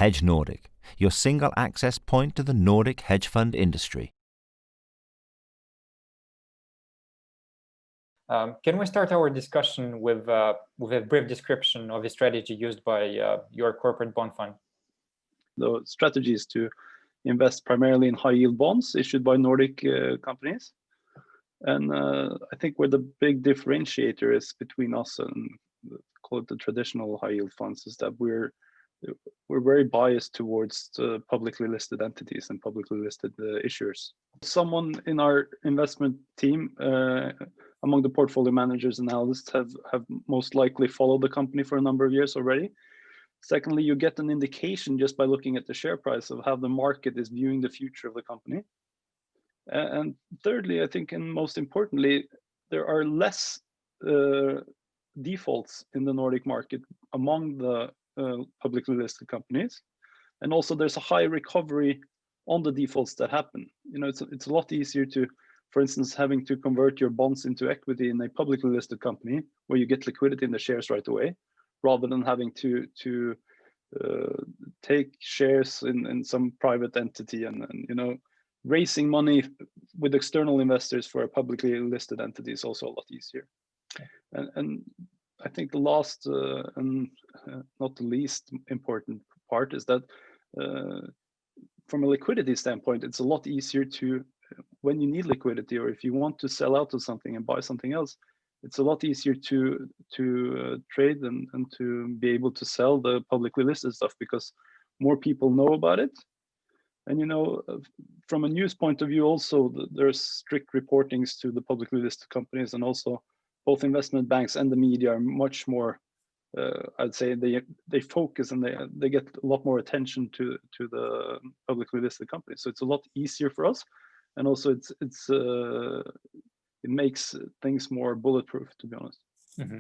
Hedge Nordic, your single access point to the Nordic hedge fund industry. Can we start our discussion with a brief description of the strategy used by your corporate bond fund? The strategy is to invest primarily in high-yield bonds issued by Nordic companies. And I think where the big differentiator is between us and call it the traditional high-yield funds is that we're very biased towards the publicly listed entities and publicly listed issuers. Someone in our investment team, among the portfolio managers and analysts, have most likely followed the company for a number of years already. Secondly, you get an indication just by looking at the share price of how the market is viewing the future of the company. And thirdly, I think, and most importantly, there are less defaults in the Nordic market among the publicly listed companies. And also there's a high recovery on the defaults that happen. You know, it's a lot easier to, for instance, having to convert your bonds into equity in a publicly listed company where you get liquidity in the shares right away, rather than having to take shares in some private entity and you know, raising money with external investors for a publicly listed entity is also a lot easier. And I think the last and not the least important part is that from a liquidity standpoint, it's a lot easier to, when you need liquidity or if you want to sell out of something and buy something else, it's a lot easier to trade and to be able to sell the publicly listed stuff because more people know about it. And you know, from a news point of view, also there's strict reportings to the publicly listed companies, and also both investment banks and the media are much more. I'd say they focus and they get a lot more attention to the publicly listed companies. So it's a lot easier for us, and also it makes things more bulletproof, to be honest. Mm-hmm.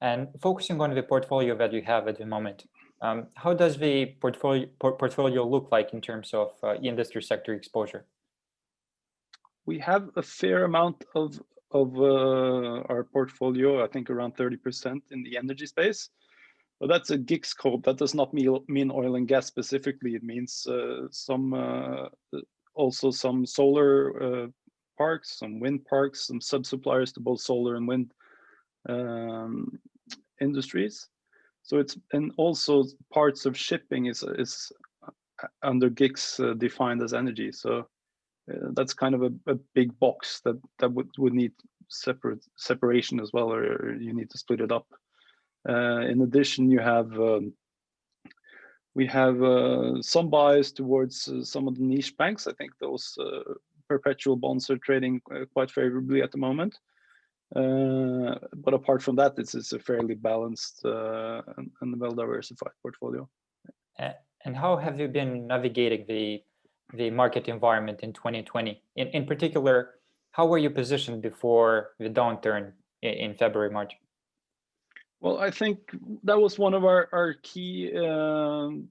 And focusing on the portfolio that you have at the moment, how does the portfolio look like in terms of industry sector exposure? We have a fair amount of our portfolio, I think around 30% in the energy space. But that's a GICS scope. That does not mean oil and gas specifically. It means also some solar parks, some wind parks, some sub-suppliers to both solar and wind industries. So it's, and also parts of shipping is under GICS defined as energy. So that's kind of a big box that would need separation as well, or you need to split it up. In addition, we have some bias towards some of the niche banks. I think those perpetual bonds are trading quite favorably at the moment. But apart from that, it's a fairly balanced and well-diversified portfolio. And how have you been navigating the market environment in 2020? In particular, how were you positioned before the downturn in February, March? Well, I think that was one of our key, one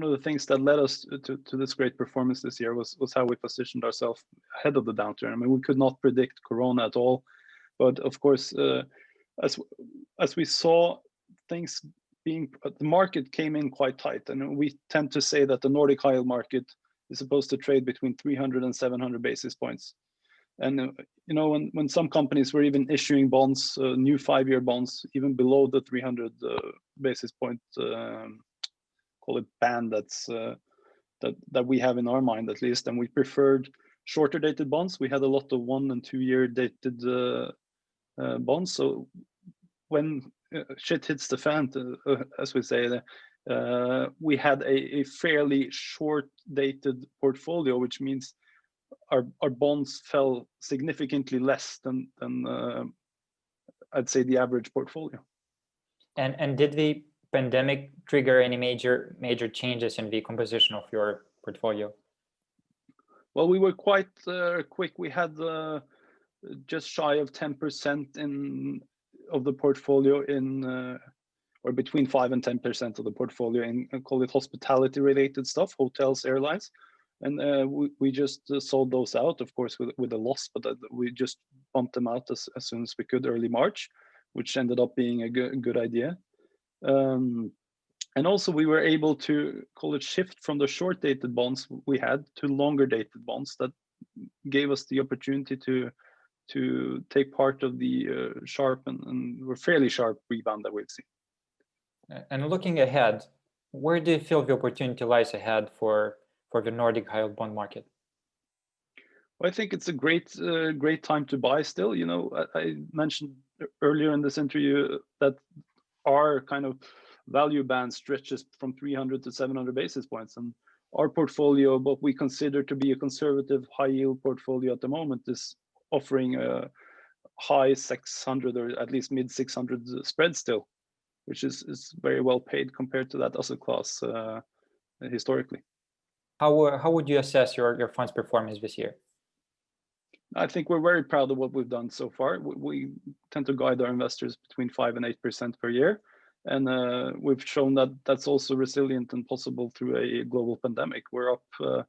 of the things that led us to this great performance this year was how we positioned ourselves ahead of the downturn. I mean, we could not predict Corona at all, but of course, as we saw things being, the market came in quite tight, and we tend to say that the Nordic high yield market is supposed to trade between 300 and 700 basis points. And you know, when some companies were even issuing bonds, new 5-year bonds, even below the 300 basis point, call it band, that we have in our mind at least, and we preferred shorter dated bonds. We had a lot of 1 and 2 year dated bonds. So when shit hits the fan, as we say, we had a fairly short dated portfolio, which means our bonds fell significantly less than I'd say the average portfolio. And did the pandemic trigger any major changes in the composition of your portfolio? Well, we were quite quick. We had just shy of 10% of the portfolio in, or between 5 and 10% of the portfolio in, call it hospitality related stuff, hotels, airlines. And we just sold those out, of course, with a loss, but we just bumped them out as soon as we could early March, which ended up being a good idea. And also we were able to call it shift from the short dated bonds we had to longer dated bonds that gave us the opportunity to take part of the sharp and fairly sharp rebound that we've seen. And looking ahead, where do you feel the opportunity lies ahead for the Nordic high yield bond market? Well, I think it's a great time to buy still. You know, I mentioned earlier in this interview that our kind of value band stretches from 300 to 700 basis points, and our portfolio, what we consider to be a conservative high yield portfolio at the moment, is offering a high 600 or at least mid 600 spread still, which is very well paid compared to that asset class historically. How would you assess your fund's performance this year? I think we're very proud of what we've done so far. We tend to guide our investors between 5 and 8% per year. And we've shown that that's also resilient and possible through a global pandemic. We're up,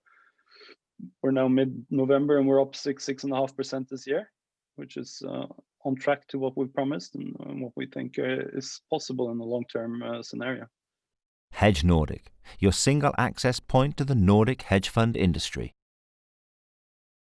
we're now mid-November and we're up 6.5% this year, which is on track to what we've promised and what we think is possible in the long-term scenario. Hedge Nordic, your single access point to the Nordic hedge fund industry.